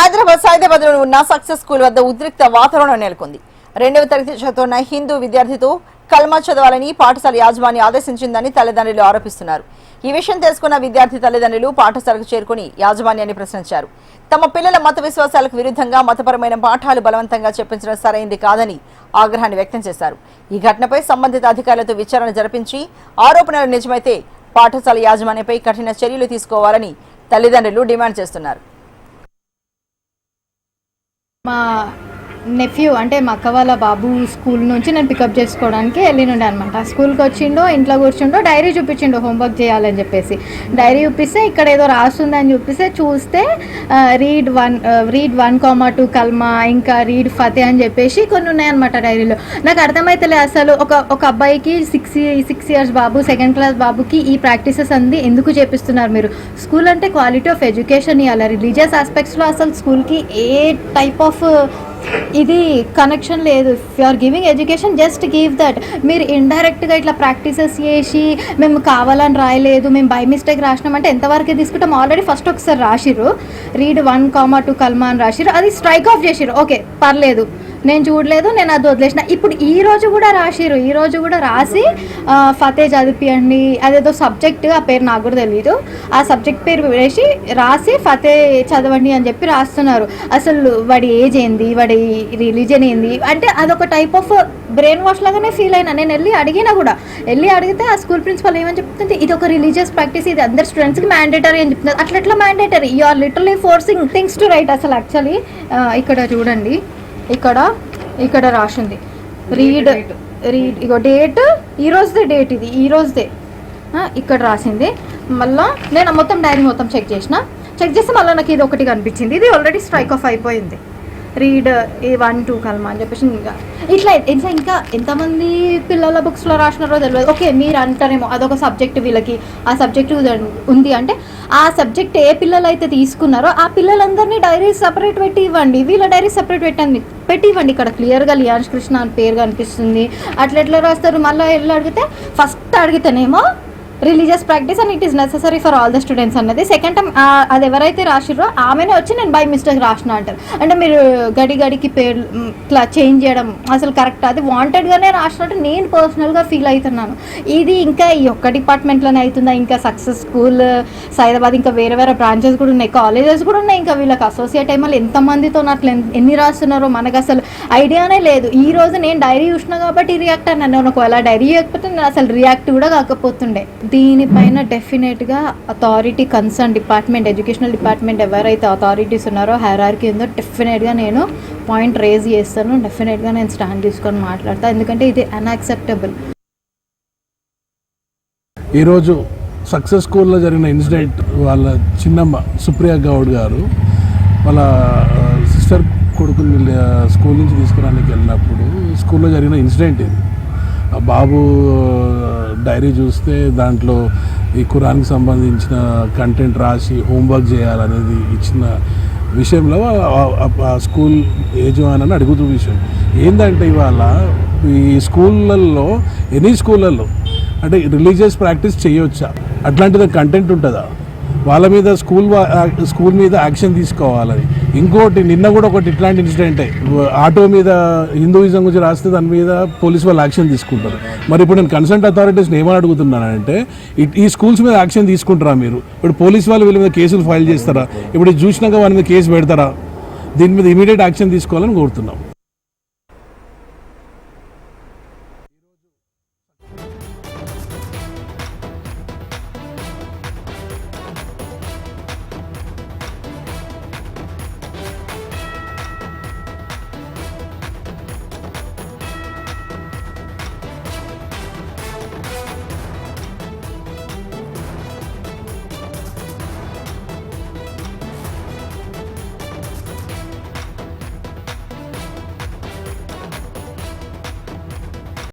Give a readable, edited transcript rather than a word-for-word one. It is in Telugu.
హైదరాబాద్ లో ఉన్న సక్సెస్ స్కూల్ వద్ద ఉద్రిక్త వాతావరణం నెలకొంది. 2వ తరగతి చదువుతున్న హిందూ విద్యార్థితో కల్మా చదవాలని పాఠశాల యాజమాన్యం ఆదేశించిందని తల్లిదండ్రులు ఆరోపిస్తున్నారు. ఈ విషయం తెలుసుకున్న విద్యార్థి తల్లిదండ్రులు పాఠశాలకు చేరుకుని యాజమాన్యాన్ని ప్రశ్నించారు. తమ పిల్లల మత విశ్వాసాలకు విరుద్ధంగా మతపరమైన పాఠాలు బలవంతంగా చెప్పించడం సరైంది కాదని ఆగ్రహాన్ని వ్యక్తం చేశారు. ఈ ఘటనపై సంబంధిత అధికారులతో విచారణ జరిపించి ఆరోపణలు నిజమైతే పాఠశాల యాజమాన్యంపై కఠిన చర్యలు తీసుకోవాలని తల్లిదండ్రులు డిమాండ్ చేస్తున్నారు. మా నెఫ్యూ అంటే మా అక్క వాళ్ళ బాబు స్కూల్ నుంచి నేను పికప్ చేసుకోవడానికి వెళ్ళినుండే అనమాట. స్కూల్కి వచ్చిండో ఇంట్లో కూర్చుండో డైరీ చూపించిండో హోంవర్క్ చేయాలని చెప్పేసి. డైరీ చూపిస్తే ఇక్కడ ఏదో రాస్తుందని చూపిస్తే చూస్తే రీడ్ 1,2 కల్మా, ఇంకా రీడ్ ఫతే అని చెప్పేసి కొన్ని ఉన్నాయన్నమాట డైరీలో. నాకు అర్థమైతలే అసలు ఒక అబ్బాయికి 6 ఇయర్స్ బాబు, 2nd క్లాస్ బాబుకి ఈ ప్రాక్టీసెస్ అంది ఎందుకు చేపిస్తున్నారు మీరు? స్కూల్ అంటే క్వాలిటీ ఆఫ్ ఎడ్యుకేషన్ ఇవ్వాలి. రిలీజియస్ ఆస్పెక్ట్స్లో అసలు స్కూల్కి ఏ టైప్ ఆఫ్ ఇది కనెక్షన్ లేదు. If you are giving education just give that. మీరు ఇండైరెక్ట్గా ఇట్లా ప్రాక్టీసెస్ చేసి మేము కావాలని రాయలేదు, మేము బై మిస్టేక్ రాసినామంటే ఎంతవరకు తీసుకుంటాం? ఆల్రెడీ ఫస్ట్ ఒకసారి రాసిర్రు, రీడ్ 1,2 కల్మా అని రాసిర్రు, అది స్ట్రైక్ ఆఫ్ చేసిర్రు. ఓకే పర్లేదు, నేను చూడలేదు, నేను అది వదిలేసిన. ఇప్పుడు ఈ రోజు కూడా రాసి ఫతే చదివియండి, అదేదో సబ్జెక్ట్, ఆ పేరు నాకు కూడా తెలియదు, ఆ సబ్జెక్ట్ పేరు వేసి రాసి ఫతే చదవండి అని చెప్పి రాస్తున్నారు. అసలు వాడి ఏజ్ ఏంది, వాడి రిలీజన్ ఏంది అంటే అదొక టైప్ ఆఫ్ బ్రెయిన్ వాష్ లాగానే ఫీల్ అయినా. నేను అడిగితే ఆ స్కూల్ ప్రిన్సిపల్ ఏమని చెప్తుంది, ఇది ఒక రిలీజియస్ ప్రాక్టీస్, ఇది అందరు స్టూడెంట్స్కి మ్యాండేటరీ అని చెప్తున్నారు. అట్లా mandatory? You are literally forcing things to write. అసలు యాక్చువల్లీ ఇక్కడ చూడండి, ఇక్కడ రాసింది రీడ్ ఇగో డేట్, డేట్ ఇది ఈ రోజుదే ఇక్కడ రాసింది. మళ్ళీ నేను మొత్తం డైరీ మొత్తం చెక్ చేస్తే మళ్ళీ నాకు ఇది ఒకటి కనిపించింది. ఇది ఆల్రెడీ స్ట్రైక్ ఆఫ్ అయిపోయింది. రీడ్ 1,2 కల్మా అని చెప్పేసి ఇట్లా ఇంకా ఎంతమంది పిల్లల బుక్స్లో రాసినారో తెలియదు. ఓకే మీరు అంటారేమో అదొక సబ్జెక్ట్, వీళ్ళకి ఆ సబ్జెక్ట్ ఉంది అంటే ఆ సబ్జెక్ట్ ఏ పిల్లలు అయితే తీసుకున్నారో ఆ పిల్లలందరినీ డైరీ సపరేట్ పెట్టి ఇవ్వండి, వీళ్ళ డైరీ సపరేట్ పెట్టి ఇవ్వండి. ఇక్కడ క్లియర్గా లియాన్స్ కృష్ణ అని పేరు కనిపిస్తుంది. అట్లా రాస్తారు. మళ్ళీ వెళ్ళి ఫస్ట్ అడిగితేనేమో religious practice and it is necessary for all the students అన్నది. సెకండ్ టైం అది ఎవరైతే రాసిర్రో ఆమెనే వచ్చి నేను బై మిస్టేక్ రాసిన అంటారు. అంటే మీరు గడికి పేరు ఇట్లా చేంజ్ చేయడం అసలు కరెక్ట్? అది వాంటెడ్గానే రాసినట్టు నేను పర్సనల్గా ఫీల్ అవుతున్నాను. ఇది ఇంకా ఈ ఒక్క డిపార్ట్మెంట్లోనే అవుతుందా? ఇంకా సక్సెస్ స్కూల్ సైదాబాద్ ఇంకా వేరే బ్రాంచెస్ కూడా ఉన్నాయి, కాలేజెస్ కూడా ఉన్నాయి. ఇంకా వీళ్ళకి అసోసియేట్ అయ్యి మళ్ళీ ఎంతమందితో అట్లా ఎన్ని రాస్తున్నారో మనకు అసలు ఐడియానే లేదు. ఈ రోజు నేను డైరీ చూసినా కాబట్టి రియాక్ట్ అన్నాను. ఒకవేళ డైరీ చేయకపోతే నేను అసలు రియాక్ట్ కూడా కాకపోతుండే. దీనిపైన డెఫినెట్గా authority, concern department, educational department ఎవరైతే అథారిటీస్ ఉన్నారో, హైరార్కీ ఉందో, డెఫినెట్గా నేను పాయింట్ రేజ్ చేస్తాను. డెఫినెట్గా నేను స్టాండ్ తీసుకొని మాట్లాడతాను. ఎందుకంటే ఇది అన్యాక్సెప్టబుల్. ఈరోజు సక్సెస్ స్కూల్లో జరిగిన ఇన్సిడెంట్, వాళ్ళ చిన్నమ్మ సుప్రియ గౌడ్ గారు వాళ్ళ సిస్టర్ కొడుకుని స్కూల్ నుంచి తీసుకురానికి వెళ్ళినప్పుడు స్కూల్లో జరిగిన ఇన్సిడెంట్ ఇది. ఆ బాబు డైరీ చూస్తే దాంట్లో ఈ ఖురాన్కి సంబంధించిన కంటెంట్ రాసి హోంవర్క్ చేయాలనేది ఇచ్చిన విషయంలో ఆ స్కూల్ యజమాని అడుగుతూ విషయం ఏంటంటే, ఇవాళ ఈ స్కూళ్ళల్లో ఎనీ స్కూళ్ళల్లో అంటే రిలీజియస్ ప్రాక్టీస్ చేయవచ్చా? అట్లాంటిది కంటెంట్ ఉంటుందా? వాళ్ళ మీద స్కూల్ మీద యాక్షన్ తీసుకోవాలని. ఇంకోటి నిన్న కూడా ఒకటి ఇట్లాంటి ఇన్సిడెంట్, ఆటో మీద హిందూయిజం గురించి రాస్తే దాని మీద పోలీసు వాళ్ళు యాక్షన్ తీసుకుంటారు. మరి ఇప్పుడు నేను కన్సర్న్ అథారిటీస్ని ఏమని అడుగుతున్నానంటే, ఈ స్కూల్స్ మీద యాక్షన్ తీసుకుంటారా మీరు? ఇప్పుడు పోలీసు వాళ్ళు వీళ్ళ మీద కేసులు ఫైల్ చేస్తారా? ఇప్పుడు చూసినాక వాళ్ళ మీద కేసు పెడతారా? దీని మీద ఇమీడియట్ యాక్షన్ తీసుకోవాలని కోరుతున్నాం.